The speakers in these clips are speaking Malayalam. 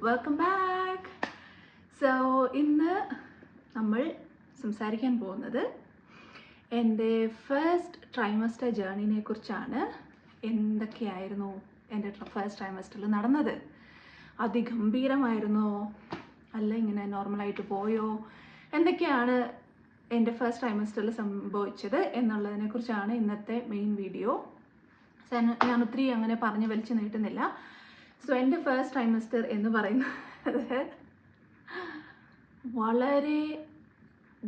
Welcome back. സോ ഇന്ന് നമ്മൾ സംസാരിക്കാൻ പോകുന്നത് എൻ്റെ ഫസ്റ്റ് ട്രൈമസ്റ്റർ ജേർണിനെ കുറിച്ചാണ്. എന്തൊക്കെയായിരുന്നു എൻ്റെ ഫസ്റ്റ് ട്രൈമസ്റ്ററിൽ നടന്നത്? അതിഗംഭീരമായിരുന്നോ അല്ല ഇങ്ങനെ നോർമലായിട്ട് പോയോ? എന്തൊക്കെയാണ് എൻ്റെ ഫസ്റ്റ് ട്രൈമസ്റ്ററിൽ സംഭവിച്ചത് എന്നുള്ളതിനെ കുറിച്ചാണ് ഇന്നത്തെ മെയിൻ വീഡിയോ. ഞാൻ ഒത്തിരി അങ്ങനെ പറഞ്ഞ് വലിച്ചു നീട്ടുന്നില്ല. സോ എൻ്റെ ഫസ്റ്റ് ട്രൈമസ്റ്റർ എന്ന് പറയുന്നത് വളരെ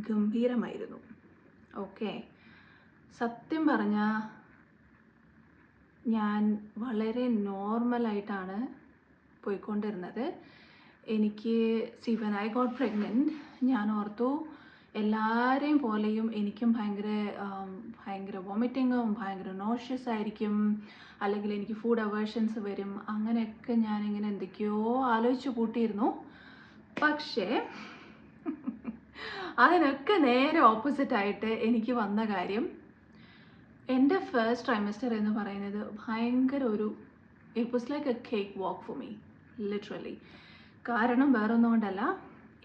ഗംഭീരമായിരുന്നു. ഓക്കെ, സത്യം പറഞ്ഞാൽ ഞാൻ വളരെ നോർമലായിട്ടാണ് പോയിക്കൊണ്ടിരുന്നത്. എനിക്ക് when I got pregnant ഞാൻ ഓർത്തു എല്ലാവരെയും പോലെയും എനിക്കും ഭയങ്കര വോമിറ്റിങ്ങും ഭയങ്കര നോഷ്യസ് ആയിരിക്കും, അല്ലെങ്കിൽ എനിക്ക് ഫുഡ് അവേർഷൻസ് വരും, അങ്ങനെയൊക്കെ ഞാനിങ്ങനെ എന്തൊക്കെയോ ആലോചിച്ച് കൂട്ടിയിരുന്നു. പക്ഷേ അതിനൊക്കെ നേരെ ഓപ്പോസിറ്റായിട്ട് എനിക്ക് വന്ന കാര്യം, എൻ്റെ ഫസ്റ്റ് ട്രൈമസ്റ്റർ എന്ന് പറയുന്നത് ഭയങ്കര it was like A cake walk for me, literally. കാരണം വേറൊന്നും കൊണ്ടല്ല,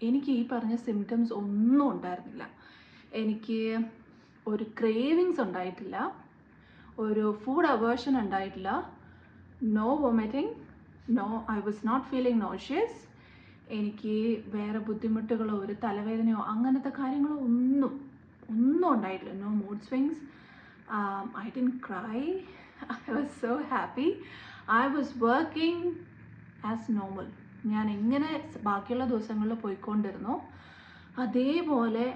എനിക്ക് ഈ പറഞ്ഞ സിംറ്റംസ് ഒന്നും ഉണ്ടായിരുന്നില്ല. എനിക്ക് ഒരു ക്രേവിങ്സ് ഉണ്ടായിട്ടില്ല, ഒരു ഫുഡ് അവേർഷൻ ഉണ്ടായിട്ടില്ല, no vomiting, I was not feeling nauseous. എനിക്ക് വേറെ ബുദ്ധിമുട്ടുകളോ ഒരു തലവേദനയോ അങ്ങനത്തെ കാര്യങ്ങളോ ഒന്നും ഉണ്ടായിട്ടില്ല. No mood swings. I didn't cry. I was so happy. I was working as normal. ഞാൻ എങ്ങനെ ബാക്കിയുള്ള ദിവസങ്ങളിൽ പോയിക്കൊണ്ടിരുന്നു അതേപോലെ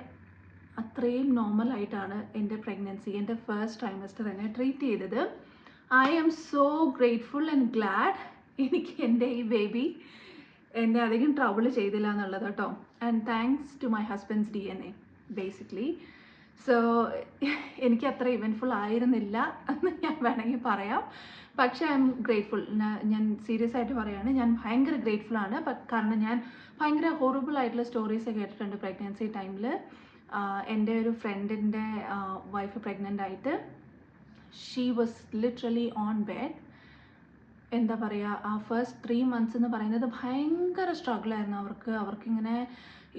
അത്രയും നോർമലായിട്ടാണ് എൻ്റെ പ്രഗ്നൻസി, എൻ്റെ ഫസ്റ്റ് ട്രൈമസ്റ്റർ എന്നെ ട്രീറ്റ് ചെയ്തത്. I am so grateful and glad. എനിക്ക് എൻ്റെ ഈ ബേബി എന്നെ അധികം ട്രബിൾ ചെയ്തില്ല എന്നുള്ളത് കേട്ടോ. And thanks to my husband's DNA basically. So എനിക്ക് അത്ര ഇവൻറ്റ്ഫുൾ ആയിരുന്നില്ല എന്ന് ഞാൻ വേണമെങ്കിൽ പറയാം. പക്ഷേ ഐ എം ഗ്രേറ്റ്ഫുൾ. ഞാൻ സീരിയസ് ആയിട്ട് പറയുകയാണ്, ഞാൻ ഭയങ്കര ഗ്രേറ്റ്ഫുൾ ആണ്. കാരണം ഞാൻ ഭയങ്കര ഹൊറിബിൾ ആയിട്ടുള്ള സ്റ്റോറീസ് കേട്ടിട്ടുണ്ട് പ്രഗ്നൻസി ടൈമിൽ. എൻ്റെ ഒരു ഫ്രണ്ടിൻ്റെ വൈഫ് പ്രഗ്നൻ്റ് ആയിട്ട് she was literally on bed. എന്താ പറയുക, ആ ഫസ്റ്റ് 3 months എന്ന് പറയുന്നത് ഭയങ്കര സ്ട്രഗിളായിരുന്നു അവർക്കിങ്ങനെ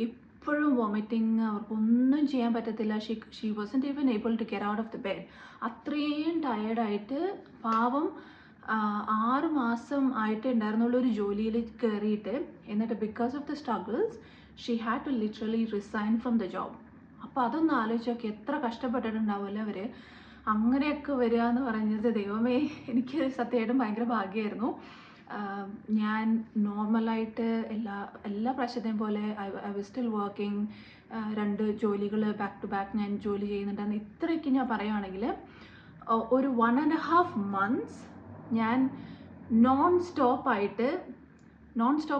ഇപ്പോഴും വോമിറ്റിങ്, അവർക്കൊന്നും ചെയ്യാൻ പറ്റത്തില്ല. She wasn't even able to get out of the bed. അത്രയും ടയേർഡായിട്ട് പാവം 6 മാസം ആയിട്ടേ ഉണ്ടായിരുന്നുള്ളൂ ഒരു ജോലിയിൽ കയറിയിട്ട്. എന്നിട്ട് because of the struggles she had to literally resign from the job. അപ്പോൾ അതൊന്ന് ആലോചിച്ച് നോക്കി, എത്ര കഷ്ടപ്പെട്ടിട്ടുണ്ടാവുമല്ലോ അവർ. അങ്ങനെയൊക്കെ വരിക എന്ന് പറഞ്ഞത്, ദൈവമേ, എനിക്ക് സത്യമായിട്ടും ഭയങ്കര ഭാഗ്യമായിരുന്നു. ഞാൻ നോർമലായിട്ട് എല്ലാ പ്രാവശ്യത്തെയും പോലെ ഐ വാസ് സ്റ്റിൽ വർക്കിംഗ്. 2 ജോലികൾ ബാക്ക് ടു ബാക്ക് ഞാൻ ജോലി ചെയ്യുന്നുണ്ടെന്ന്. ഇത്രയൊക്കെ ഞാൻ പറയുകയാണെങ്കിൽ ഒരു 1.5 months ഞാൻ നോൺ സ്റ്റോപ്പ്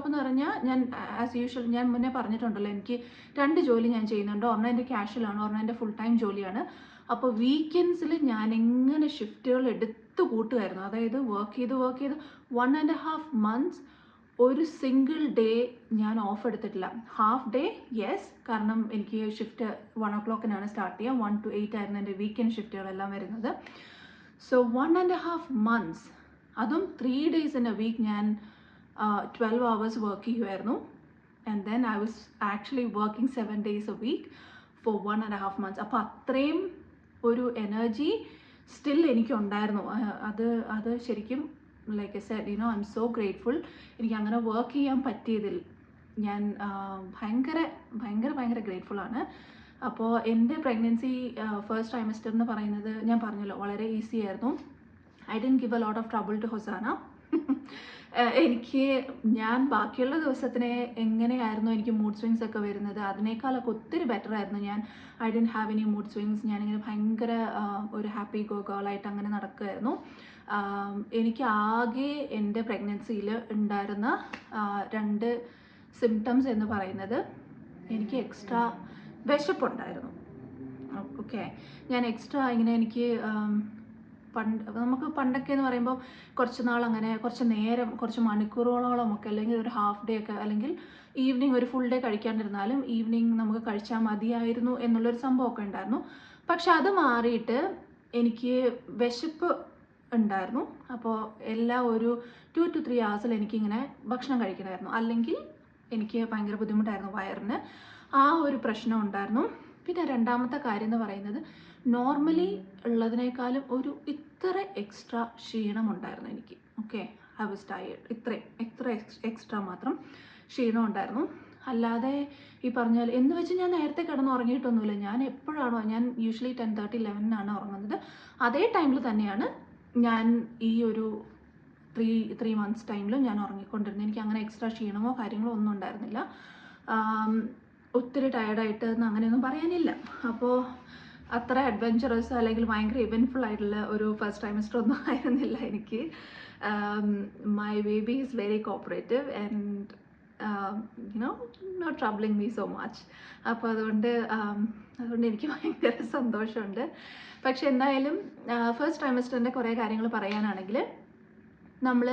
എന്ന് പറഞ്ഞാൽ, ഞാൻ ആസ് യൂഷ്വൽ ഞാൻ മുന്നേ പറഞ്ഞിട്ടുണ്ടല്ലോ, എനിക്ക് 2 ജോലി ഞാൻ ചെയ്യുന്നുണ്ട്. ഒരെണ്ണം എൻ്റെ ക്യാഷ്വലാണ്, ഒരെണ്ണം എൻ്റെ ഫുൾ ടൈം ജോലിയാണ്. അപ്പോൾ വീക്കെൻഡ്സിൽ ഞാൻ എങ്ങനെ ഷിഫ്റ്റുകൾ എടുത്ത് കൂട്ടുമായിരുന്നു. അതായത് വർക്ക് ചെയ്ത് 1.5 months ഒരു സിംഗിൾ ഡേ ഞാൻ ഓഫ് എടുത്തിട്ടില്ല. ഹാഫ് ഡേ യെസ്, കാരണം എനിക്ക് ഷിഫ്റ്റ് 1 o'clock സ്റ്റാർട്ട് ചെയ്യുക. 1 to 8 ആയിരുന്നു എൻ്റെ വീക്കെൻഡ് ഷിഫ്റ്റുകളെല്ലാം വരുന്നത്. സോ 1.5 months, അതും 3 days in a week ഞാൻ 12 hours വർക്ക് ചെയ്യുമായിരുന്നു. And then I was actually working 7 days a week for 1.5 months. അപ്പോൾ അത്രയും ഒരു എനർജി സ്റ്റിൽ എനിക്കുണ്ടായിരുന്നു. അത് ശരിക്കും like I said, I'm so grateful. എനിക്ക് അങ്ങനെ വർക്ക് ചെയ്യാൻ പറ്റിയതിൽ ഞാൻ ഭയങ്കര ഗ്രേറ്റ്ഫുൾ ആണ്. അപ്പോൾ എൻ്റെ പ്രഗ്നൻസി ഫസ്റ്റ് ട്രൈമസ്റ്റർ എന്ന് പറയുന്നത് ഞാൻ പറഞ്ഞല്ലോ വളരെ ഈസി ആയിരുന്നു. I didn't give a lot of trouble to Hosanna. ഞാൻ ബാക്കിയുള്ള ദിവസത്തിനെ എങ്ങനെയായിരുന്നു എനിക്ക് മൂഡ് സ്വിങ്സ് ഒക്കെ വരുന്നത്, അതിനേക്കാളൊക്കെ ഒത്തിരി ബെറ്റർ ആയിരുന്നു ഞാൻ. I didn't have any mood swings. ഞാനിങ്ങനെ ഭയങ്കര ഒരു ഹാപ്പി ഗേളായിട്ട് അങ്ങനെ നടക്കുമായിരുന്നു. എനിക്ക് ആകെ എൻ്റെ പ്രഗ്നൻസിയിൽ ഉണ്ടായിരുന്ന 2 സിംറ്റംസ് എന്ന് പറയുന്നത്, എനിക്ക് എക്സ്ട്രാ വിശപ്പുണ്ടായിരുന്നു. ഓക്കെ, ഞാൻ എക്സ്ട്രാ ഇങ്ങനെ എനിക്ക് നമുക്ക് പണ്ടൊക്കെ എന്ന് പറയുമ്പോൾ കുറച്ച് നേരം കുറച്ച് മണിക്കൂറുകളോളം ഒക്കെ, അല്ലെങ്കിൽ ഒരു ഹാഫ് ഡേ ഒക്കെ, അല്ലെങ്കിൽ ഈവനിങ് ഒരു ഫുൾ ഡേ കഴിക്കാണ്ടിരുന്നാലും ഈവനിങ് നമുക്ക് കഴിച്ചാൽ മതിയായിരുന്നു എന്നുള്ളൊരു സംഭവമൊക്കെ ഉണ്ടായിരുന്നു. പക്ഷെ അത് മാറിയിട്ട് എനിക്ക് വിശപ്പ് ഉണ്ടായിരുന്നു. അപ്പോൾ എല്ലാ ഒരു 2 to 3 hours എനിക്കിങ്ങനെ ഭക്ഷണം കഴിക്കണമായിരുന്നു. അല്ലെങ്കിൽ എനിക്ക് ഭയങ്കര ബുദ്ധിമുട്ടായിരുന്നു വയറിന്. ആ ഒരു പ്രശ്നം ഉണ്ടായിരുന്നു. പിന്നെ രണ്ടാമത്തെ കാര്യം എന്ന് പറയുന്നത് നോർമലി ഉള്ളതിനേക്കാളും ഒരു ഇത്ര എക്സ്ട്രാ ക്ഷീണമുണ്ടായിരുന്നു എനിക്ക്. Okay, I was tired. ഇത്ര എക്സ്ട്രാ മാത്രം ക്ഷീണം ഉണ്ടായിരുന്നു. അല്ലാതെ ഈ പറഞ്ഞാൽ എന്ന് വെച്ച് ഞാൻ നേരത്തെ കിടന്ന് ഉറങ്ങിയിട്ടൊന്നുമില്ല. ഞാൻ എപ്പോഴാണോ, ഞാൻ യൂഷ്വലി 10:30 11 ഉറങ്ങുന്നത്. അതേ ടൈമിൽ തന്നെയാണ് ഞാൻ ഈ ഒരു 3 months ടൈമിലും ഞാൻ ഉറങ്ങിക്കൊണ്ടിരുന്നത്. എനിക്ക് അങ്ങനെ എക്സ്ട്രാ ക്ഷീണമോ കാര്യങ്ങളോ ഒന്നും ഉണ്ടായിരുന്നില്ല. ഒത്തിരി ടയർഡായിട്ട് എന്ന് അങ്ങനെയൊന്നും പറയാനില്ല. അപ്പോൾ അത്ര അഡ്വെഞ്ചറസ് അല്ലെങ്കിൽ ഭയങ്കര ഇവൻറ്റ്ഫുൾ ആയിട്ടുള്ള ഒരു ഫസ്റ്റ് ട്രൈമസ്റ്റർ ഒന്നും ആയിരുന്നില്ല എനിക്ക്. My baby is very cooperative and not troubling me so much. അപ്പോൾ അതുകൊണ്ട് എനിക്ക് ഭയങ്കര സന്തോഷമുണ്ട്. പക്ഷെ എന്തായാലും ഫസ്റ്റ് ട്രൈമസ്റ്ററിൻ്റെ കുറേ കാര്യങ്ങൾ പറയാനാണെങ്കിൽ നമ്മൾ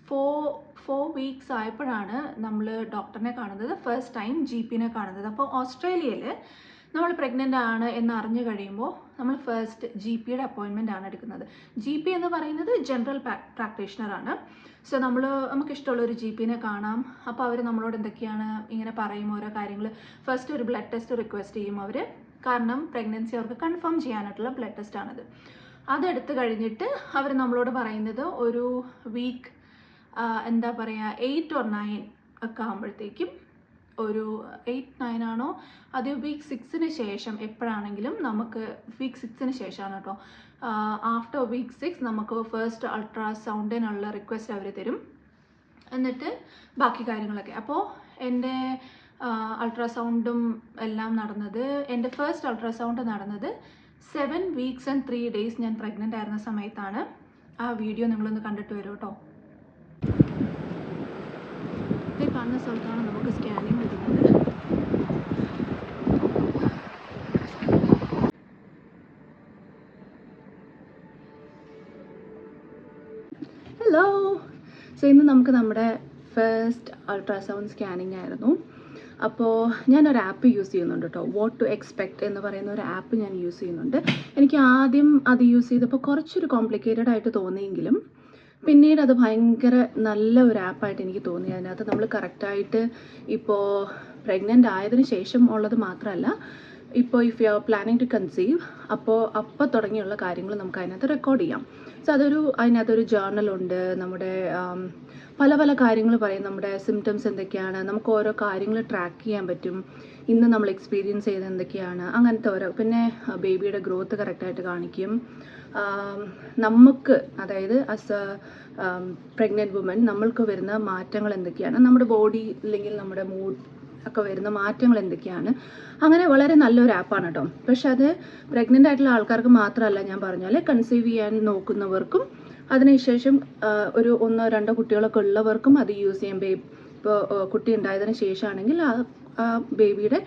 4 weeks ആയപ്പോഴാണ് നമ്മൾ ഡോക്ടറിനെ കാണുന്നത്, ഫസ്റ്റ് ടൈം GPനെ കാണുന്നത്. അപ്പോൾ ഓസ്ട്രേലിയയിൽ നമ്മൾ പ്രഗ്നൻ്റ് ആണ് എന്ന് അറിഞ്ഞു കഴിയുമ്പോൾ നമ്മൾ ഫസ്റ്റ് GPയുടെ അപ്പോയിൻമെൻ്റ് ആണ് എടുക്കുന്നത്. GP എന്ന് പറയുന്നത് ജനറൽ പ്രാക്ടീഷണറാണ്. സോ നമുക്ക് ഇഷ്ടമുള്ള ഒരു GPനെ കാണാം. അപ്പോൾ അവർ നമ്മളോട് എന്തൊക്കെയാണ് ഇങ്ങനെ പറയും, ഓരോ കാര്യങ്ങൾ. ഫസ്റ്റ് ഒരു ബ്ലഡ് ടെസ്റ്റ് റിക്വസ്റ്റ് ചെയ്യും അവർ. കാരണം പ്രഗ്നൻസി അവർക്ക് കൺഫേം ചെയ്യാനായിട്ടുള്ള ബ്ലഡ് ടെസ്റ്റാണത്. അതെടുത്ത് കഴിഞ്ഞിട്ട് അവർ നമ്മളോട് പറയുന്നത് ഒരു വീക്ക് എന്താ പറയുക 8 or 9 ഒക്കെ ആകുമ്പോഴത്തേക്കും, ഒരു 8-9 ആണോ അത് വീക്ക് 6ന് ശേഷം എപ്പോഴാണെങ്കിലും നമുക്ക്, വീക്ക് 6ന് ശേഷമാണ് കേട്ടോ. ആഫ്റ്റർ വീക്ക് 6 നമുക്ക് ഫസ്റ്റ് അൾട്രാസൗണ്ടിനുള്ള റിക്വസ്റ്റ് അവർ തരും. എന്നിട്ട് ബാക്കി കാര്യങ്ങളൊക്കെ. അപ്പോൾ എൻ്റെ അൾട്രാസൗണ്ടും എല്ലാം നടന്നത്, എൻ്റെ ഫസ്റ്റ് അൾട്രാസൗണ്ട് നടന്നത് 7 weeks and 3 days ഞാൻ പ്രഗ്നൻ്റ് ആയിരുന്ന സമയത്താണ്. ആ വീഡിയോ നിങ്ങളൊന്ന് കണ്ടിട്ട് വരും കേട്ടോ. ഇത് കാണുന്ന സ്ഥലത്താണ് നമുക്ക് സ്കാനിങ് വരുന്നത്. ഹലോ. സോ ഇന്ന് നമുക്ക് നമ്മുടെ ഫസ്റ്റ് അൾട്രാസൗണ്ട് സ്കാനിങ് ആയിരുന്നു. അപ്പോൾ ഞാനൊരു ആപ്പ് യൂസ് ചെയ്യുന്നുണ്ട് കേട്ടോ, വാട്ട് ടു എക്സ്പെക്റ്റ് എന്ന് പറയുന്ന ഒരു ആപ്പ് ഞാൻ യൂസ് ചെയ്യുന്നുണ്ട്. എനിക്ക് ആദ്യം അത് യൂസ് ചെയ്തപ്പോൾ കുറച്ചൊരു കോംപ്ലിക്കേറ്റഡ് ആയിട്ട് തോന്നിയെങ്കിലും പിന്നീട് അത് ഭയങ്കര നല്ല ഒരു ആപ്പായിട്ട് എനിക്ക് തോന്നി. അതിനകത്ത് നമ്മൾ കറക്റ്റായിട്ട് ഇപ്പോൾ പ്രഗ്നൻ്റ് ആയതിനു ശേഷം ഉള്ളത് മാത്രമല്ല, ഇപ്പോൾ if you are planning to conceive അപ്പോൾ തുടങ്ങിയുള്ള കാര്യങ്ങൾ നമുക്ക് അതിനകത്ത് റെക്കോർഡ് ചെയ്യാം. സോ അതിനകത്തൊരു ജേർണലുണ്ട്. നമ്മുടെ പല കാര്യങ്ങൾ പറയും, നമ്മുടെ സിംറ്റംസ് എന്തൊക്കെയാണ്, നമുക്ക് ഓരോ കാര്യങ്ങൾ ട്രാക്ക് ചെയ്യാൻ പറ്റും. ഇന്ന് നമ്മൾ എക്സ്പീരിയൻസ് ചെയ്ത് എന്തൊക്കെയാണ്, അങ്ങനത്തെ ഓരോ. പിന്നെ ബേബിയുടെ ഗ്രോത്ത് കറക്റ്റായിട്ട് കാണിക്കും. നമുക്ക്, അതായത് ആസ് എ പ്രഗ്നൻറ്റ് വുമൻ നമ്മൾക്ക് വരുന്ന മാറ്റങ്ങൾ എന്തൊക്കെയാണ്, നമ്മുടെ ബോഡി അല്ലെങ്കിൽ നമ്മുടെ മൂഡ് ഒക്കെ വരുന്ന മാറ്റങ്ങൾ എന്തൊക്കെയാണ്. അങ്ങനെ വളരെ നല്ലൊരു ആപ്പാണ് കേട്ടോ. പക്ഷെ അത് പ്രഗ്നൻ്റ് ആയിട്ടുള്ള ആൾക്കാർക്ക് മാത്രമല്ല, ഞാൻ പറഞ്ഞാൽ കൺസീവ് ചെയ്യാൻ നോക്കുന്നവർക്കും അതിനുശേഷം ഒരു 1-2 കുട്ടികളൊക്കെ ഉള്ളവർക്കും അത് യൂസ് ചെയ്യാം. ഇപ്പോൾ കുട്ടി ഉണ്ടായതിനു ശേഷമാണെങ്കിൽ ആ ബേബിയുടെ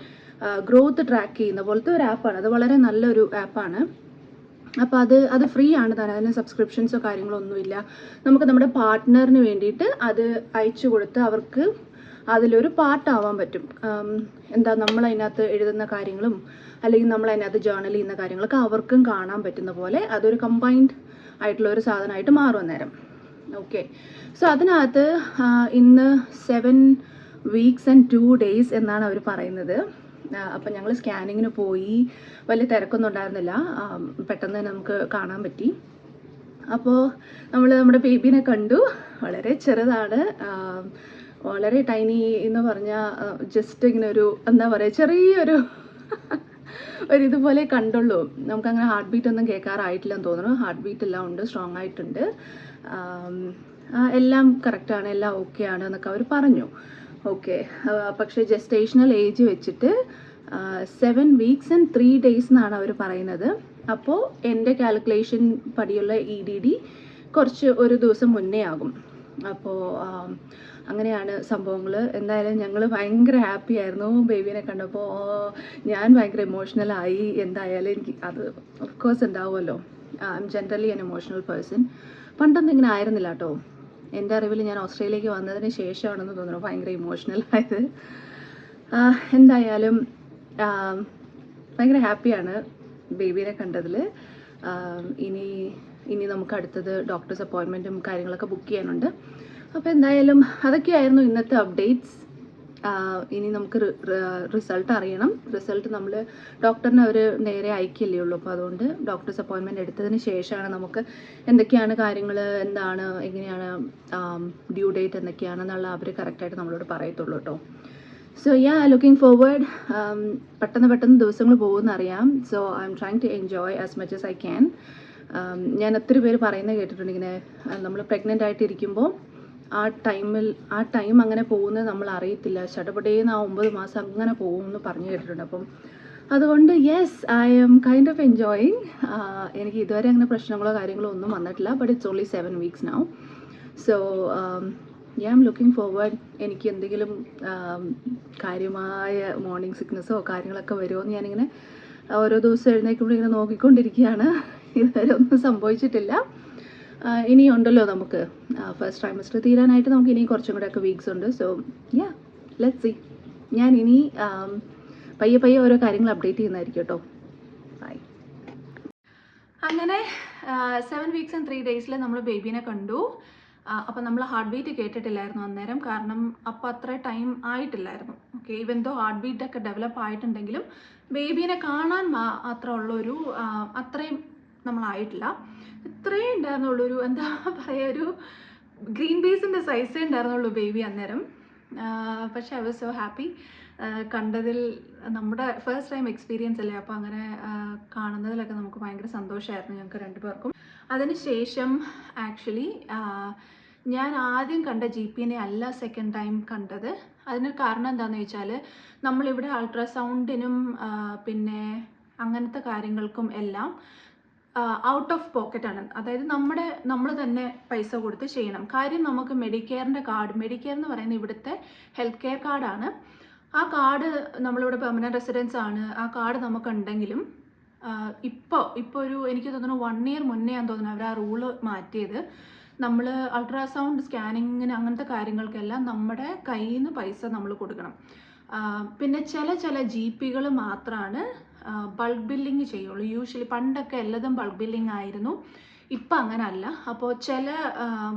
ഗ്രോത്ത് ട്രാക്ക് ചെയ്യുന്ന പോലത്തെ ഒരു ആപ്പാണ്. അത് വളരെ നല്ലൊരു ആപ്പാണ്. അപ്പോൾ അത് ഫ്രീ ആണ് തന്നെ. അതിന് സബ്സ്ക്രിപ്ഷൻസോ കാര്യങ്ങളോ ഒന്നുമില്ല. നമുക്ക് നമ്മുടെ പാർട്ട്ണറിന് വേണ്ടിയിട്ട് അത് അയച്ചു കൊടുത്ത് അവർക്ക് അതിലൊരു പാർട്ടാവാൻ പറ്റും. എന്താ നമ്മളതിനകത്ത് എഴുതുന്ന കാര്യങ്ങളും അല്ലെങ്കിൽ നമ്മളതിനകത്ത് ജേർണൽ ചെയ്യുന്ന കാര്യങ്ങളൊക്കെ അവർക്കും കാണാൻ പറ്റുന്ന പോലെ അതൊരു കമ്പൈൻഡ് ആയിട്ടുള്ള ഒരു സാധനമായിട്ട് മാറും അന്നേരം. ഓക്കെ, സോ അതിനകത്ത് ഇന്ന് 7 weeks and 2 days എന്നാണ് അവർ പറയുന്നത്. അപ്പം ഞങ്ങൾ സ്കാനിങ്ങിന് പോയി. വലിയ തിരക്കൊന്നും ഉണ്ടായിരുന്നില്ല, പെട്ടെന്ന് തന്നെ നമുക്ക് കാണാൻ പറ്റി. അപ്പോൾ നമ്മൾ നമ്മുടെ ബേബീനെ കണ്ടു. വളരെ ചെറുതാണ്, വളരെ ടൈനി എന്ന് പറഞ്ഞാൽ ജസ്റ്റ് ഇങ്ങനെ ഒരു എന്താ പറയുക, ചെറിയൊരു ഇതുപോലെ കണ്ടുള്ളൂ. നമുക്കങ്ങനെ ഹാർട്ട് ബീറ്റ് ഒന്നും കേൾക്കാറായിട്ടില്ലെന്ന് തോന്നുന്നു. ഹാർട്ട് ബീറ്റ് എല്ലാം ഉണ്ട്, സ്ട്രോങ് ആയിട്ടുണ്ട്, എല്ലാം കറക്റ്റാണ്, എല്ലാം ഓക്കെ ആണ് എന്നൊക്കെ അവർ പറഞ്ഞു. ഓക്കെ, പക്ഷേ ജസ്റ്റേഷണൽ ഏജ് വെച്ചിട്ട് 7 weeks and 3 days എന്നാണ് അവർ പറയുന്നത്. അപ്പോൾ എൻ്റെ കാൽക്കുലേഷൻ പടിയുള്ള EDD കുറച്ച് ഒരു ദിവസം മുന്നേ ആകും. അപ്പോൾ അങ്ങനെയാണ് സംഭവങ്ങൾ. എന്തായാലും ഞങ്ങൾ ഭയങ്കര ഹാപ്പി ആയിരുന്നു ബേബീനെ കണ്ടപ്പോൾ. ഞാൻ ഭയങ്കര ഇമോഷണലായി. എന്തായാലും എനിക്ക് അത് ഓഫ് കോഴ്സ് ഉണ്ടാവുമല്ലോ. I M generally an emotional person. പണ്ടൊന്നും ഇങ്ങനെ ആയിരുന്നില്ല കേട്ടോ. എൻ്റെ അറിവിൽ ഞാൻ ഓസ്ട്രേലിയയിലേക്ക് വന്നതിന് ശേഷമാണെന്ന് തോന്നുന്നു ഭയങ്കര ഇമോഷണൽ ആയത്. എന്തായാലും ഭയങ്കര ഹാപ്പിയാണ് ബേബീനെ കണ്ടതിൽ. ഇനി ഇനി നമുക്ക് അടുത്തത് ഡോക്ടേഴ്സ് അപ്പോയിൻമെൻറ്റും കാര്യങ്ങളൊക്കെ ബുക്ക് ചെയ്യാനുണ്ട്. അപ്പോൾ എന്തായാലും അതൊക്കെയായിരുന്നു ഇന്നത്തെ അപ്ഡേറ്റ്സ്. ഇനി നമുക്ക് റിസൾട്ട് അറിയണം. റിസൾട്ട് നമ്മൾ ഡോക്ടറിനെ അവർ നേരെ അയക്കില്ലേ ഉള്ളൂ. അപ്പോൾ അതുകൊണ്ട് ഡോക്ടേഴ്സ് അപ്പോയിൻമെൻറ്റ് എടുത്തതിന് ശേഷമാണ് നമുക്ക് എന്തൊക്കെയാണ് കാര്യങ്ങൾ, എന്താണ്, എങ്ങനെയാണ് ഡ്യൂ ഡേറ്റ് എന്തൊക്കെയാണെന്നുള്ള അവർ കറക്റ്റായിട്ട് നമ്മളോട് പറയത്തുള്ളൂ കേട്ടോ. So looking forward. പെട്ടെന്ന് ദിവസങ്ങൾ പോകുമെന്നറിയാം. So I am trying to enjoy as much as I can. ഞാൻ ഒത്തിരി പേര് പറയുന്നത് കേട്ടിട്ടുണ്ട്, ഇങ്ങനെ നമ്മൾ പ്രഗ്നൻ്റ് ആയിട്ടിരിക്കുമ്പോൾ ആ ടൈം അങ്ങനെ പോകുന്നത് നമ്മൾ അറിയത്തില്ല, ചടപടേന്ന് ആ 9 മാസം അങ്ങനെ പോകുമെന്ന് പറഞ്ഞു കേട്ടിട്ടുണ്ട്. അപ്പം അതുകൊണ്ട് yes, I M kind of enjoying. എനിക്ക് ഇതുവരെ അങ്ങനെ പ്രശ്നങ്ങളോ കാര്യങ്ങളോ ഒന്നും വന്നിട്ടില്ല. But it's only 7 weeks now. So I M looking forward. എനിക്ക് എന്തെങ്കിലും കാര്യമായ മോർണിംഗ് സിക്നസ്സോ കാര്യങ്ങളൊക്കെ വരുമോ എന്ന് ഞാനിങ്ങനെ ഓരോ ദിവസം എഴുന്നേൽക്കുമ്പോൾ ഇങ്ങനെ നോക്കിക്കൊണ്ടിരിക്കുകയാണ്. ഇതുവരെ ഒന്നും സംഭവിച്ചിട്ടില്ല. ഇനിയുണ്ടല്ലോ നമുക്ക് ഫസ്റ്റ് ട്രൈമസ്റ്റർ തീരാനായിട്ട്, നമുക്ക് ഇനി കുറച്ചും കൂടെയൊക്കെ വീക്സ് ഉണ്ട്. So let's see. ഞാൻ ഇനി പയ്യെ ഓരോ കാര്യങ്ങൾ അപ്ഡേറ്റ് ചെയ്യുന്നതായിരിക്കും കേട്ടോ. ബൈ. അങ്ങനെ 7 weeks and 3 days നമ്മൾ ബേബീനെ കണ്ടു. അപ്പം നമ്മൾ ഹാർട്ട് ബീറ്റ് കേട്ടിട്ടില്ലായിരുന്നു അന്നേരം, കാരണം അപ്പോൾ അത്ര ടൈം ആയിട്ടില്ലായിരുന്നു. ഓക്കെ, ഈവൻ ദോ ഹാർട്ട് ബീറ്റൊക്കെ ഡെവലപ്പ് ആയിട്ടുണ്ടെങ്കിലും ബേബീനെ കാണാൻ മാത്രമുള്ളൊരു അത്രയും നമ്മളായിട്ടില്ല. ഇത്രയും ഉണ്ടായിരുന്നുള്ളൊരു എന്താ പറയുക, ഒരു ഗ്രീൻ പീസിൻ്റെ സൈസേ ഉണ്ടായിരുന്നുള്ളൂ ബേബി അന്നേരം. പക്ഷേ ഐ വാസ് സോ ഹാപ്പി കണ്ടതിൽ. നമ്മുടെ ഫസ്റ്റ് ടൈം എക്സ്പീരിയൻസ് അല്ലേ, അപ്പോൾ അങ്ങനെ കാണുന്നതിലൊക്കെ നമുക്ക് ഭയങ്കര സന്തോഷമായിരുന്നു ഞങ്ങൾക്ക് രണ്ടുപേർക്കും. അതിനുശേഷം ആക്ച്വലി ഞാൻ ആദ്യം കണ്ട GPനെ അല്ല സെക്കൻഡ് ടൈം കണ്ടത്. അതിന് കാരണം എന്താണെന്ന് വെച്ചാൽ, നമ്മളിവിടെ അൾട്രാസൗണ്ടിനും പിന്നെ അങ്ങനത്തെ കാര്യങ്ങൾക്കും എല്ലാം ഔട്ട് ഓഫ് പോക്കറ്റാണ്. അതായത് നമ്മൾ തന്നെ പൈസ കൊടുത്ത് ചെയ്യണം. കാര്യം നമുക്ക് മെഡിക്കെയറിൻ്റെ കാർഡ്, മെഡിക്കെയർ എന്ന് പറയുന്നത് ഇവിടുത്തെ ഹെൽത്ത് കെയർ കാർഡാണ്. ആ കാർഡ് നമ്മളിവിടെ പെർമനൻറ്റ് റെസിഡൻസ് ആണ്. ആ കാർഡ് നമുക്കുണ്ടെങ്കിലും ഇപ്പോൾ ഒരു എനിക്ക് തോന്നുന്നു 1 year മുന്നേ ആണെന്ന് തോന്നുന്നു അവർ ആ റൂള് മാറ്റിയത്. നമ്മൾ അൾട്രാസൗണ്ട് സ്കാനിങ്ങിന് അങ്ങനത്തെ കാര്യങ്ങൾക്കെല്ലാം നമ്മുടെ കയ്യിൽ നിന്ന് പൈസ നമ്മൾ കൊടുക്കണം. പിന്നെ ചില GPകൾ മാത്രമാണ് ബൾക്ക് ബില്ലിങ് ചെയ്യുള്ളൂ. യൂഷ്വലി പണ്ടൊക്കെ എല്ലാതും ബൾക്ക് ബില്ലിങ് ആയിരുന്നു, ഇപ്പം അങ്ങനെ അല്ല. അപ്പോൾ ചില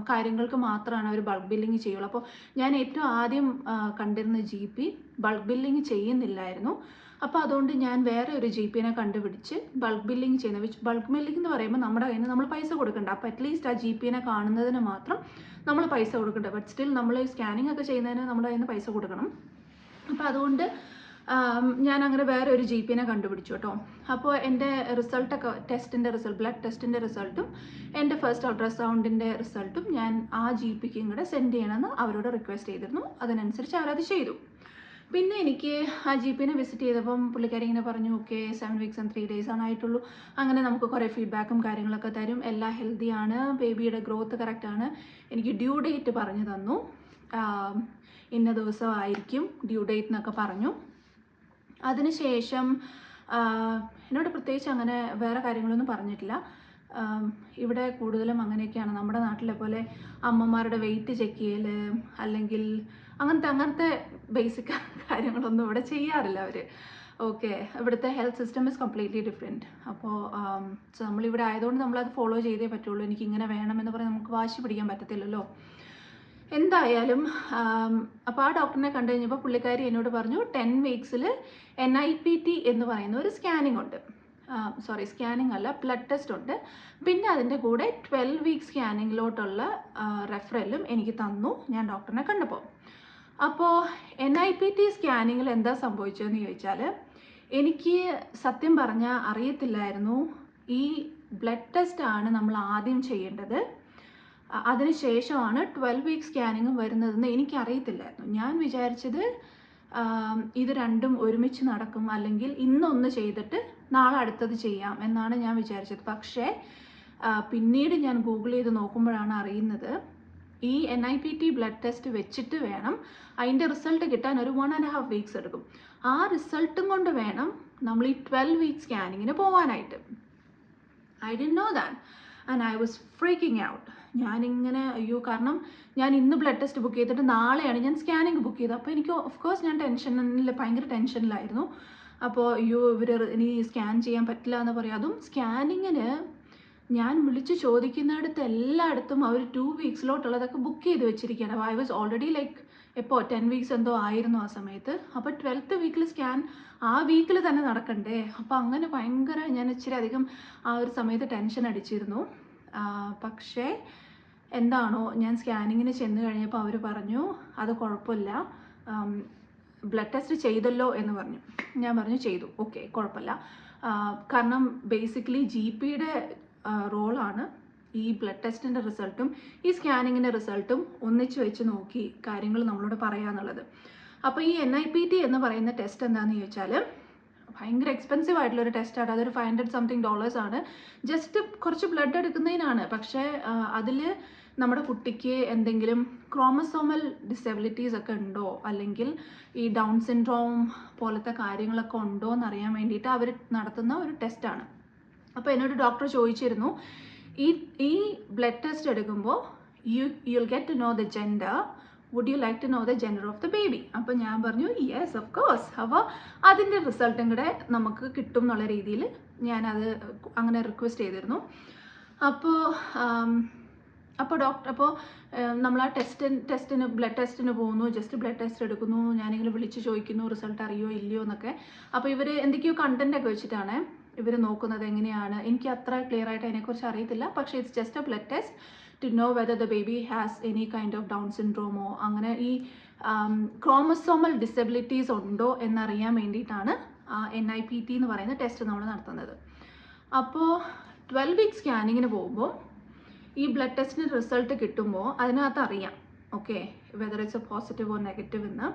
കാര്യങ്ങൾക്ക് മാത്രമാണ് അവർ ബൾക്ക് ബില്ലിങ് ചെയ്യുള്ളൂ. അപ്പോൾ ഞാൻ ഏറ്റവും ആദ്യം കണ്ടിരുന്ന GP ബൾക്ക് ബില്ലിങ് ചെയ്യുന്നില്ലായിരുന്നു. അപ്പോൾ അതുകൊണ്ട് ഞാൻ വേറെ ഒരു GPനെ കണ്ടുപിടിച്ച് ബൾക്ക് ബില്ലിങ് ചെയ്യുന്ന, ബൾക്ക് ബില്ലിംഗ് എന്ന് പറയുമ്പോൾ നമ്മുടെ കയ്യിൽ നിന്ന് നമ്മൾ പൈസ കൊടുക്കണ്ട. അപ്പോൾ അറ്റ്ലീസ്റ്റ് ആ GPനെ കാണുന്നതിന് മാത്രം നമ്മൾ പൈസ കൊടുക്കണ്ട. ബട്ട് സ്റ്റിൽ നമ്മൾ സ്കാനിങ് ഒക്കെ ചെയ്യുന്നതിന് നമ്മുടെ കയ്യിൽ നിന്ന് പൈസ കൊടുക്കണം. അപ്പോൾ അതുകൊണ്ട് ഞാൻ അങ്ങനെ വേറെ ഒരു GPനെ കണ്ടുപിടിച്ചു കേട്ടോ. അപ്പോൾ എൻ്റെ റിസൾട്ടൊക്കെ ബ്ലഡ് ടെസ്റ്റിൻ്റെ റിസൾട്ടും എൻ്റെ ഫസ്റ്റ് അൾട്രാസൗണ്ടിൻ്റെ റിസൾട്ടും ഞാൻ ആ GPക്ക് ഇങ്ങോട്ട് സെൻഡ് ചെയ്യണമെന്ന് അവരോട് റിക്വസ്റ്റ് ചെയ്തിരുന്നു. അതിനനുസരിച്ച് അവരത് ചെയ്തു. പിന്നെ എനിക്ക് ആ GPനെ വിസിറ്റ് ചെയ്തപ്പം പുള്ളിക്കാരി ഇങ്ങനെ പറഞ്ഞു, ഓക്കെ 7 weeks and 3 days ആയിട്ടുള്ളൂ, അങ്ങനെ നമുക്ക് കുറേ ഫീഡ്ബാക്കും കാര്യങ്ങളൊക്കെ തരും, എല്ലാം ഹെൽത്തിയാണ്, ബേബിയുടെ ഗ്രോത്ത് കറക്റ്റാണ്. എനിക്ക് ഡ്യൂ ഡേറ്റ് പറഞ്ഞു തന്നു, ഇന്ന ദിവസമായിരിക്കും ഡ്യൂ ഡേറ്റ് എന്നൊക്കെ പറഞ്ഞു. അതിനുശേഷം എന്നോട് പ്രത്യേകിച്ച് അങ്ങനെ വേറെ കാര്യങ്ങളൊന്നും പറഞ്ഞിട്ടില്ല. ഇവിടെ കൂടുതലും അങ്ങനെയൊക്കെയാണ്, നമ്മുടെ നാട്ടിലെ പോലെ അമ്മമാരുടെ വെയിറ്റ് ചെക്ക് ചെയ്യൽ അല്ലെങ്കിൽ അങ്ങനത്തെ ബേസിക് കാര്യങ്ങളൊന്നും ഇവിടെ ചെയ്യാറില്ല അവർ. ഓക്കെ, ഇവിടുത്തെ health system is completely different. അപ്പോൾ നമ്മളിവിടെ ആയതുകൊണ്ട് നമ്മളത് ഫോളോ ചെയ്തേ പറ്റുള്ളൂ. എനിക്കിങ്ങനെ വേണമെന്ന് പറഞ്ഞാൽ നമുക്ക് വാശി പിടിക്കാൻ പറ്റത്തില്ലല്ലോ. എന്തായാലും അപ്പോൾ ആ ഡോക്ടറിനെ കണ്ടു കഴിഞ്ഞപ്പോൾ പുള്ളിക്കാരി എന്നോട് പറഞ്ഞു 10 weeks NIPT എന്ന് പറയുന്ന ഒരു സ്കാനിങ് ഉണ്ട്. സ്കാനിങ് അല്ല, ബ്ലഡ് ടെസ്റ്റ് ഉണ്ട്. പിന്നെ അതിൻ്റെ കൂടെ 12 weeks സ്കാനിങ്ങിലോട്ടുള്ള റെഫറലും എനിക്ക് തന്നു ഞാൻ ഡോക്ടറിനെ കണ്ടപ്പോൾ. അപ്പോൾ NIPT സ്കാനിങ്ങിൽ എന്താ സംഭവിച്ചതെന്ന് ചോദിച്ചാൽ, എനിക്ക് സത്യം പറഞ്ഞാൽ അറിയത്തില്ലായിരുന്നു ഈ ബ്ലഡ് ടെസ്റ്റാണ് നമ്മൾ ആദ്യം ചെയ്യേണ്ടത്, അതിനുശേഷമാണ് 12 weeks സ്കാനിങ് വരുന്നതെന്ന് എനിക്കറിയത്തില്ലായിരുന്നു. ഞാൻ വിചാരിച്ചത് ഇത് രണ്ടും ഒരുമിച്ച് നടക്കും, അല്ലെങ്കിൽ ഇന്നൊന്ന് ചെയ്തിട്ട് നാളെ അടുത്തത് ചെയ്യാം എന്നാണ് ഞാൻ വിചാരിച്ചത്. പക്ഷേ പിന്നീട് ഞാൻ ഗൂഗിൾ ചെയ്ത് നോക്കുമ്പോഴാണ് അറിയുന്നത് ഈ NIPT ബ്ലഡ് ടെസ്റ്റ് വെച്ചിട്ട് വേണം അതിൻ്റെ റിസൾട്ട് കിട്ടാൻ ഒരു 1.5 weeks എടുക്കും. ആ റിസൾട്ടും കൊണ്ട് വേണം നമ്മൾ ഈ 12 weeks സ്കാനിങ്ങിന് പോകാനായിട്ട്. I didn't know that and I was freaking out. ഞാനിങ്ങനെ കാരണം ഞാൻ ഇന്ന് ബ്ലഡ് ടെസ്റ്റ് ബുക്ക് ചെയ്തിട്ട് നാളെയാണ് ഞാൻ സ്കാനിങ് ബുക്ക് ചെയ്തത്. അപ്പോൾ എനിക്ക് ഓഫ് കോഴ്സ് ഞാൻ ഭയങ്കര ടെൻഷനിലായിരുന്നു. അപ്പോൾ ഇവർ ഇനി സ്കാൻ ചെയ്യാൻ പറ്റില്ല എന്ന് പറയും. അതും സ്കാനിങ്ങിന് ഞാൻ വിളിച്ച് ചോദിക്കുന്നിടത്ത് എല്ലായിടത്തും അവർ 2 വീക്സിലോട്ടുള്ളതൊക്കെ ബുക്ക് ചെയ്ത് വെച്ചിരിക്കുകയാണ്. ഐ വാസ് ഓൾറെഡി ലൈക്ക് എപ്പോൾ 10 വീക്സ് എന്തോ ആയിരുന്നു ആ സമയത്ത്. അപ്പോൾ 12th വീക്കിൽ സ്കാൻ ആ വീക്കിൽ തന്നെ നടക്കണ്ടേ. അപ്പോൾ അങ്ങനെ ഭയങ്കര ഞാൻ ഇച്ചിരി അധികം ആ ഒരു സമയത്ത് ടെൻഷൻ അടിച്ചിരുന്നു. പക്ഷേ എന്താണോ ഞാൻ സ്കാനിങ്ങിന് ചെന്ന് കഴിഞ്ഞപ്പോൾ അവർ പറഞ്ഞു അത് കുഴപ്പമില്ല, ബ്ലഡ് ടെസ്റ്റ് ചെയ്തല്ലോ എന്ന് പറഞ്ഞു. ഞാൻ പറഞ്ഞു ചെയ്തു, ഓക്കെ കുഴപ്പമില്ല. കാരണം ബേസിക്കലി GPയുടെ റോളാണ് ഈ ബ്ലഡ് ടെസ്റ്റിൻ്റെ റിസൾട്ടും ഈ സ്കാനിങ്ങിൻ്റെ റിസൾട്ടും ഒന്നിച്ച് വെച്ച് നോക്കി കാര്യങ്ങൾ നമ്മളോട് പറയാന്നുള്ളത്. അപ്പോൾ ഈ NIPT എന്ന് പറയുന്ന ടെസ്റ്റ് എന്താണെന്ന് ചോദിച്ചാൽ ഭയങ്കര എക്സ്പെൻസീവ് ആയിട്ടുള്ളൊരു ടെസ്റ്റാണ്. അതൊരു $500 ആണ്. ജസ്റ്റ് കുറച്ച് ബ്ലഡ് എടുക്കുന്നതിനാണ്. പക്ഷേ അതിൽ നമ്മുടെ കുട്ടിക്ക് എന്തെങ്കിലും ക്രോമസോമൽ ഡിസബിലിറ്റീസ് ഒക്കെ ഉണ്ടോ, അല്ലെങ്കിൽ ഈ ഡൗൺ സിൻഡ്രോം പോലത്തെ കാര്യങ്ങളൊക്കെ ഉണ്ടോ എന്നറിയാൻ വേണ്ടിയിട്ട് അവർ നടത്തുന്ന ഒരു ടെസ്റ്റാണ്. അപ്പോൾ എന്നോട് ഡോക്ടർ ചോദിച്ചിരുന്നു, ഈ ബ്ലഡ് ടെസ്റ്റ് എടുക്കുമ്പോൾ you'll get to know the gender, would you like to know the gender of the baby? അപ്പോൾ ഞാൻ പറഞ്ഞു യെസ് ഓഫ് കോഴ്സ്. അപ്പോൾ അതിൻ്റെ റിസൾട്ടും കൂടെ നമുക്ക് കിട്ടും എന്നുള്ള രീതിയിൽ ഞാനത് അങ്ങനെ റിക്വസ്റ്റ് ചെയ്തിരുന്നു. അപ്പോൾ നമ്മൾ ആ ടെസ്റ്റിന് ബ്ലഡ് ടെസ്റ്റിന് പോകുന്നു, ജസ്റ്റ് ബ്ലഡ് ടെസ്റ്റ് എടുക്കുന്നു, ഞാനിങ്ങനെ വിളിച്ച് ചോദിക്കുന്നു റിസൾട്ട് അറിയോ ഇല്ലയോ എന്നൊക്കെ. അപ്പോൾ ഇവർ എന്തൊക്കെയോ കണ്ടൻറ്റൊക്കെ വെച്ചിട്ടാണ് ഇവർ നോക്കുന്നത്. എങ്ങനെയാണ് എനിക്ക് അത്ര ക്ലിയർ ആയിട്ട് അതിനെക്കുറിച്ച് അറിയത്തില്ല. പക്ഷേ it's just a blood test to know whether the baby has any kind of down സിൻഡ്രോമോ അങ്ങനെ ഈ ക്രോമസോമൽ ഡിസബിലിറ്റീസ് ഉണ്ടോ എന്നറിയാൻ വേണ്ടിയിട്ടാണ് NIPT എന്ന് പറയുന്ന ടെസ്റ്റ് നമ്മൾ നടത്തുന്നത്. അപ്പോൾ 12 വീക്ക് സ്കാനിങ്ങിന് പോകുമ്പോൾ ഈ ബ്ലഡ് ടെസ്റ്റിന് റിസൾട്ട് കിട്ടുമ്പോൾ അതിനകത്ത് അറിയാം okay whether it's A positive or negative എന്ന്.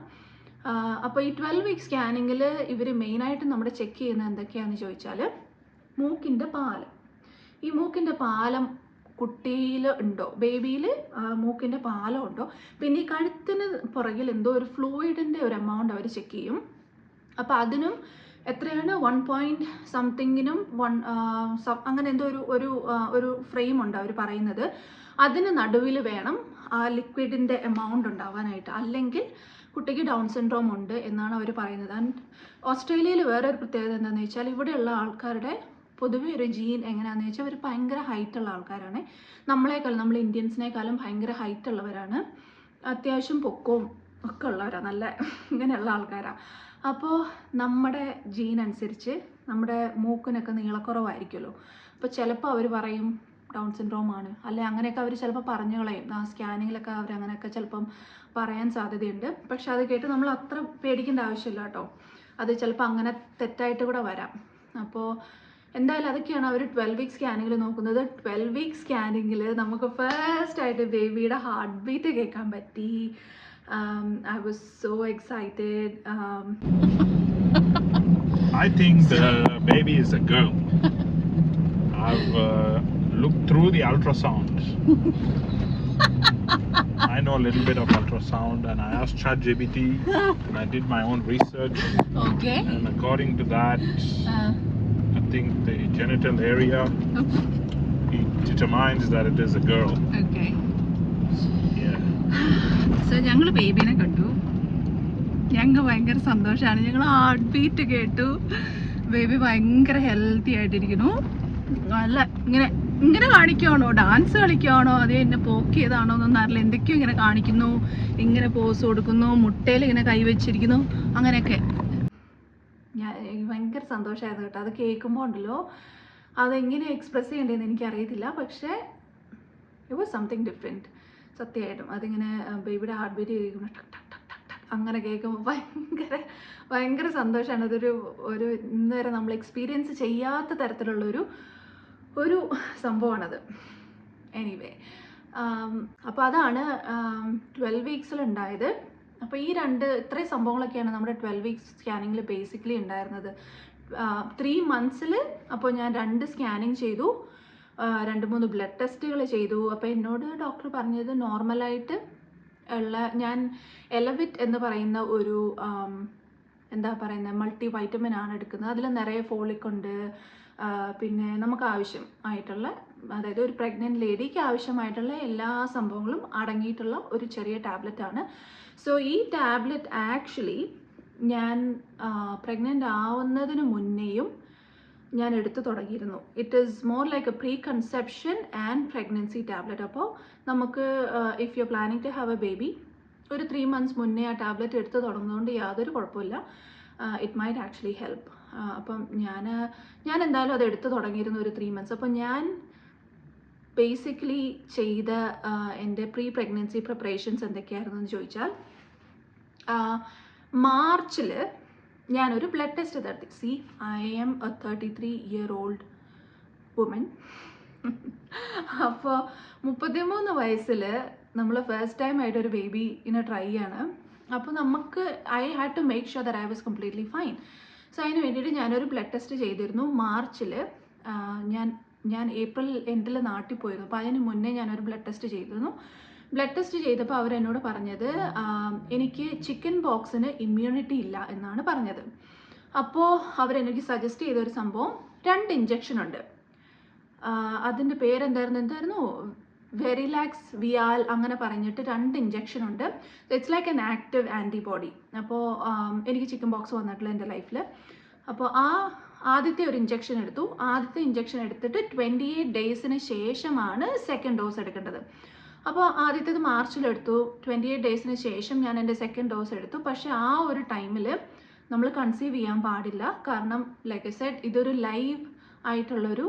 അപ്പോൾ ഈ 12 വീക്ക് സ്കാനിങ്ങിൽ ഇവർ മെയിനായിട്ട് നമ്മുടെ ചെക്ക് ചെയ്യുന്നത് എന്തൊക്കെയാണെന്ന് ചോദിച്ചാൽ മൂക്കിൻ്റെ പാലം. ഈ മൂക്കിൻ്റെ പാലം കുട്ടിയിൽ ഉണ്ടോ, ബേബിയിൽ മൂക്കിൻ്റെ പാലം ഉണ്ടോ, പിന്നെ ഈ കഴുത്തിന് പുറകിൽ എന്തോ ഒരു ഫ്ലൂയിഡിൻ്റെ ഒരു എമൗണ്ട് അവർ ചെക്ക് ചെയ്യും. അപ്പോൾ അതിനും എത്രയാണ് 1.somethingനും അങ്ങനെ എന്തോ ഒരു ഫ്രെയിം ഉണ്ട് അവർ പറയുന്നത്. അതിന് നടുവിൽ വേണം ആ ലിക്വിഡിൻ്റെ എമൗണ്ട് ഉണ്ടാവാനായിട്ട്, അല്ലെങ്കിൽ കുട്ടിക്ക് ഡൗൺ സിൻഡ്രോം ഉണ്ട് എന്നാണ് അവർ പറയുന്നത്. ആൻഡ് ഓസ്ട്രേലിയയിൽ വേറൊരു പ്രത്യേകത എന്താണെന്ന് വെച്ചാൽ ഇവിടെയുള്ള ആൾക്കാരുടെ പൊതുവെ ഒരു ജീൻ എങ്ങനെയാണെന്ന് വെച്ചാൽ അവർ ഭയങ്കര ഹൈറ്റുള്ള ആൾക്കാരാണ്. നമ്മൾ ഇന്ത്യൻസിനേക്കാളും ഭയങ്കര ഹൈറ്റുള്ളവരാണ്, അത്യാവശ്യം പൊക്കവും ഒക്കെ ഉള്ളവരാണ്, നല്ല ഇങ്ങനെയുള്ള ആൾക്കാരാണ്. അപ്പോൾ നമ്മുടെ ജീൻ അനുസരിച്ച് നമ്മുടെ മൂക്കിനൊക്കെ നീളക്കുറവായിരിക്കുമല്ലോ. അപ്പോൾ ചിലപ്പോൾ അവർ പറയും ഡൗൺ സിൻഡ്രോം ആണ്, അല്ലെ അങ്ങനെയൊക്കെ അവർ ചിലപ്പോൾ പറഞ്ഞു കളയും. ആ സ്കാനിങ്ങിലൊക്കെ അവർ അങ്ങനെയൊക്കെ ചിലപ്പം പറയാൻ സാധ്യതയുണ്ട്. പക്ഷെ അത് കേട്ട് നമ്മൾ അത്ര പേടിക്കേണ്ട ആവശ്യമില്ല കേട്ടോ, അത് ചിലപ്പോൾ അങ്ങനെ തെറ്റായിട്ട് കൂടെ വരാം. അപ്പോൾ എന്തായാലും അതൊക്കെയാണ് അവർ 12 വീക്ക് സ്കാനിങ്ങിൽ നോക്കുന്നത്. 12 വീക്ക് സ്കാനിങ്ങിൽ നമുക്ക് ഫസ്റ്റായിട്ട് ബേബിയുടെ ഹാർട്ട് ബീറ്റ് കേൾക്കാൻ പറ്റി. I was so excited. I think the baby is a girl. I've looked through the ultrasound. I know a little bit of ultrasound, and I asked ChatGPT, and I did my own research. Okay. And according to that, I think the genital area it determines that it is a girl. Okay. Yeah. So ഞങ്ങൾ ബേബീനെ കണ്ടു, ഞങ്ങൾക്ക് ഭയങ്കര സന്തോഷമാണ്. ഞങ്ങൾ ഹാർട്ട് ബീറ്റ് കേട്ടു, ബേബി ഭയങ്കര ഹെൽത്തി ആയിട്ടിരിക്കുന്നു. നല്ല ഇങ്ങനെ കാണിക്കുവാണോ, ഡാൻസ് കളിക്കുവാണോ, അതേ എന്നെ പോക്ക് ചെയ്താണോ എന്നൊന്നും അറിയില്ല. എന്തൊക്കെയോ ഇങ്ങനെ കാണിക്കുന്നു, ഇങ്ങനെ പോസ് കൊടുക്കുന്നു, മുട്ടയിൽ ഇങ്ങനെ കൈവച്ചിരിക്കുന്നു, അങ്ങനെയൊക്കെ. ഭയങ്കര സന്തോഷമായിരുന്നു കേട്ടോ. അത് കേൾക്കുമ്പോൾ ഉണ്ടല്ലോ അതെങ്ങനെ എക്സ്പ്രസ് ചെയ്യേണ്ടതെന്ന് എനിക്കറിയത്തില്ല. പക്ഷേ ഇറ്റ് വാസ് സംതിങ് ഡിഫറെൻറ്റ് സത്യമായിട്ടും. അതിങ്ങനെ ബേബിയുടെ ഹാർട്ട് ബീറ്റ് കേൾക്കുമ്പോൾ ടക്ക് ടക്ക് ടക്ക് ടക്ക് ടക്ക് അങ്ങനെ കേൾക്കുമ്പോൾ ഭയങ്കര സന്തോഷമാണ്. ഒരു ഇന്ന് വരെ നമ്മൾ എക്സ്പീരിയൻസ് ചെയ്യാത്ത തരത്തിലുള്ളൊരു സംഭവമാണത്. എനിവേ, അപ്പോൾ അതാണ് 12 വീക്സിൽ ഉണ്ടായത്. അപ്പോൾ ഈ ഇത്രയും സംഭവങ്ങളൊക്കെയാണ് നമ്മുടെ 12 വീക്സ് സ്കാനിങ്ങിൽ ബേസിക്കലി ഉണ്ടായിരുന്നത്. 3 മന്ത്സിൽ അപ്പോൾ ഞാൻ 2 സ്കാനിങ് ചെയ്തു, 2-3 ബ്ലഡ് ടെസ്റ്റുകൾ ചെയ്തു. അപ്പോൾ എന്നോട് ഡോക്ടർ പറഞ്ഞത് നോർമലായിട്ട് ഉള്ള ഞാൻ എലവിറ്റ് എന്ന് പറയുന്ന ഒരു മൾട്ടി വൈറ്റമിൻ ആണ് എടുക്കുന്നത്. അതിൽ നിറയെ ഫോളിക് ഉണ്ട്, പിന്നെ നമുക്ക് ആവശ്യമായിട്ടുള്ള, അതായത് ഒരു പ്രഗ്നൻറ്റ് ലേഡിക്ക് ആവശ്യമായിട്ടുള്ള എല്ലാ സംഭവങ്ങളും അടങ്ങിയിട്ടുള്ള ഒരു ചെറിയ ടാബ്ലറ്റാണ്. സോ ഈ ടാബ്ലറ്റ് ആക്ച്വലി ഞാൻ പ്രഗ്നൻ്റ് ആവുന്നതിന് മുന്നേയും ഞാൻ എടുത്തു തുടങ്ങിയിരുന്നു. It is more like a pre conception and pregnancy tablet. അപ്പോൾ നമുക്ക് if you are planning to have a baby ഒരു 3 months മുന്നേ ആ ടാബ്ലറ്റ് എടുത്ത് തുടങ്ങുന്നതുകൊണ്ട് യാതൊരു കുഴപ്പമില്ല. It might actually help. അപ്പം ഞാൻ എന്തായാലും അത് എടുത്ത് തുടങ്ങിയിരുന്നു ഒരു 3 months. അപ്പം ഞാൻ ബേസിക്കലി ചെയ്ത എൻ്റെ പ്രീ പ്രഗ്നൻസി പ്രിപ്പറേഷൻസ് എന്തൊക്കെയായിരുന്നു എന്ന് ചോദിച്ചാൽ, മാർച്ചിൽ ഞാനൊരു ബ്ലഡ് ടെസ്റ്റ് നടത്തി. See, I am a 33-year-old woman. അപ്പോൾ 33 വയസ്സിൽ നമ്മൾ ഫസ്റ്റ് ടൈം ആയിട്ട് ഒരു ബേബീനെ ട്രൈ ചെയ്യാണ്. അപ്പോൾ നമുക്ക് I had to make sure that I was completely fine. So അതിന് വേണ്ടിയിട്ട് ഞാനൊരു ബ്ലഡ് ടെസ്റ്റ് ചെയ്തിരുന്നു മാർച്ചിൽ. ഞാൻ ഏപ്രിൽ എൻഡിൽ നാട്ടിൽ പോയിരുന്നു. അപ്പോൾ അതിന് മുന്നേ ഞാനൊരു ബ്ലഡ് ടെസ്റ്റ് ചെയ്തിരുന്നു. ബ്ലഡ് ടെസ്റ്റ് ചെയ്തപ്പോൾ അവരെന്നോട് പറഞ്ഞത് എനിക്ക് ചിക്കൻ പോക്സിന് ഇമ്മ്യൂണിറ്റി ഇല്ല എന്നാണ് പറഞ്ഞത്. അപ്പോൾ അവരെനിക്ക് സജസ്റ്റ് ചെയ്തൊരു സംഭവം 2 ഇഞ്ചക്ഷൻ ഉണ്ട്. അതിൻ്റെ പേരെന്തായിരുന്നു, വെറിലാക്സ് വിയാൽ അങ്ങനെ പറഞ്ഞിട്ട് 2 ഇഞ്ചക്ഷൻ ഉണ്ട്. It's like an active antibody. അപ്പോൾ എനിക്ക് ചിക്കൻ പോക്സ് വന്നിട്ടില്ല എൻ്റെ ലൈഫിൽ. അപ്പോൾ ആദ്യത്തെ ഒരു ഇഞ്ചക്ഷൻ എടുത്തു. ആദ്യത്തെ ഇഞ്ചക്ഷൻ എടുത്തിട്ട് 28 ഡേയ്സിന് ശേഷമാണ് സെക്കൻഡ് ഡോസ് എടുക്കേണ്ടത്. അപ്പോൾ ആദ്യത്തേത് മാർച്ചിലെടുത്തു. 28 ഡേയ്സിന് ശേഷം ഞാൻ എൻ്റെ സെക്കൻഡ് ഡോസ് എടുത്തു. പക്ഷേ ആ ഒരു ടൈമിൽ നമ്മൾ കൺസീവ് ചെയ്യാൻ പാടില്ല. കാരണം ലൈക്ക് ഐ സെഡ്, ഇതൊരു ലൈവ് ആയിട്ടുള്ളൊരു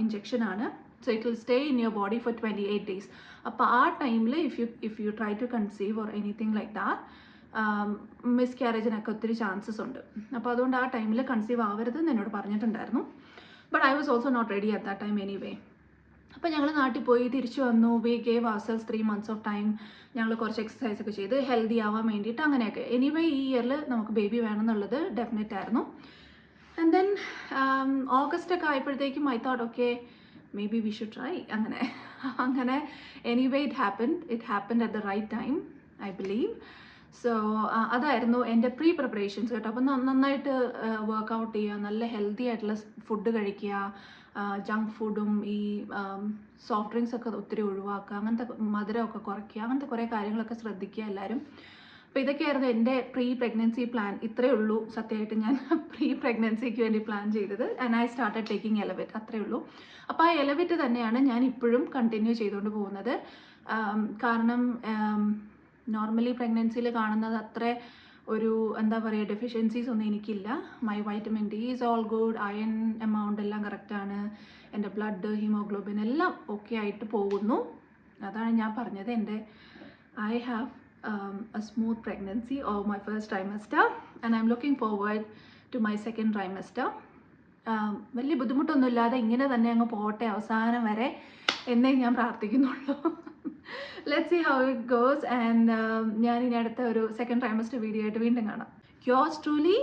ഇഞ്ചക്ഷനാണ്. So it will stay in your body for 28 days. അപ്പോൾ ആ ടൈമിൽ if you try to conceive or anything like that, മിസ്കാരേജിനൊക്കെ ഒത്തിരി ചാൻസസ് ഉണ്ട്. അപ്പോൾ അതുകൊണ്ട് ആ ടൈമിൽ കൺസീവ് ആവരുതെന്ന് എന്നോട് പറഞ്ഞിട്ടുണ്ടായിരുന്നു. But I was also not ready at that time anyway. അപ്പോൾ ഞങ്ങൾ നാട്ടിൽ പോയി തിരിച്ചു വന്നു. We gave ourselves 3 months of time. ഞങ്ങൾ കുറച്ച് എക്സസൈസ് ഒക്കെ ചെയ്ത് ഹെൽത്തി ആവാൻ വേണ്ടിയിട്ട് അങ്ങനെയൊക്കെ. എനിവേ ഈ ഇയറിൽ നമുക്ക് ബേബി വേണമെന്നുള്ളത് ഡെഫിനറ്റ് ആയിരുന്നു. ആൻഡ് ദെൻ ഓഗസ്റ്റ് ഒക്കെ ആയപ്പോഴത്തേക്കും I thought okay maybe we should try. അങ്ങനെ anyway it happened at the right time I believe. So അതായിരുന്നു എൻ്റെ പ്രീ പ്രിപ്പറേഷൻസ് കേട്ടോ. അപ്പം നന്നായിട്ട് വർക്കൗട്ട് ചെയ്യുക, നല്ല ഹെൽത്തി ആയിട്ടുള്ള ഫുഡ് കഴിക്കുക, ജങ്ക് ഫുഡും ഈ സോഫ്റ്റ് ഡ്രിങ്ക്സ് ഒക്കെ ഒത്തിരി ഒഴിവാക്കുക, അങ്ങനത്തെ മധുരമൊക്കെ കുറയ്ക്കുക, അങ്ങനത്തെ കുറേ കാര്യങ്ങളൊക്കെ ശ്രദ്ധിക്കുക എല്ലാവരും. അപ്പോൾ ഇതൊക്കെയായിരുന്നു എൻ്റെ പ്രീ പ്രഗ്നൻസി പ്ലാൻ. ഇത്രയേ ഉള്ളൂ സത്യമായിട്ട് ഞാൻ പ്രീ പ്രഗ്നൻസിക്ക് വേണ്ടി പ്ലാൻ ചെയ്തത്. And I started taking elevate. അത്രയേ ഉള്ളൂ. അപ്പോൾ ആ എലവേറ്റ് തന്നെയാണ് ഞാൻ ഇപ്പോഴും കണ്ടിന്യൂ ചെയ്തുകൊണ്ട് പോകുന്നത്. കാരണം നോർമലി പ്രഗ്നൻസിയിൽ കാണുന്നത് അത്ര ഒരു എന്താ പറയുക ഡെഫിഷ്യൻസീസ് ഒന്നും എനിക്കില്ല. My vitamin D is all good, iron amount എല്ലാം കറക്റ്റാണ്, എൻ്റെ ബ്ലഡ് ഹീമോഗ്ലോബിൻ എല്ലാം ഓക്കെ ആയിട്ട് പോകുന്നു. അതാണ് ഞാൻ പറഞ്ഞത്. I have a smooth pregnancy of my first trimester and I'm looking forward to my second trimester. വലിയ ബുദ്ധിമുട്ടൊന്നുമില്ലാതെ ഇങ്ങനെ തന്നെ അങ്ങ് പോട്ടെ അവസാനം വരെ എന്നേ ഞാൻ പ്രാർത്ഥിക്കുന്നുള്ളൂ. Let's see how it goes. And ഞാൻ ഇനി അടുത്ത ഒരു സെക്കൻഡ് ട്രൈമസ്റ്റർ വീഡിയോ ആയിട്ട് വീണ്ടും കാണാം. Yours truly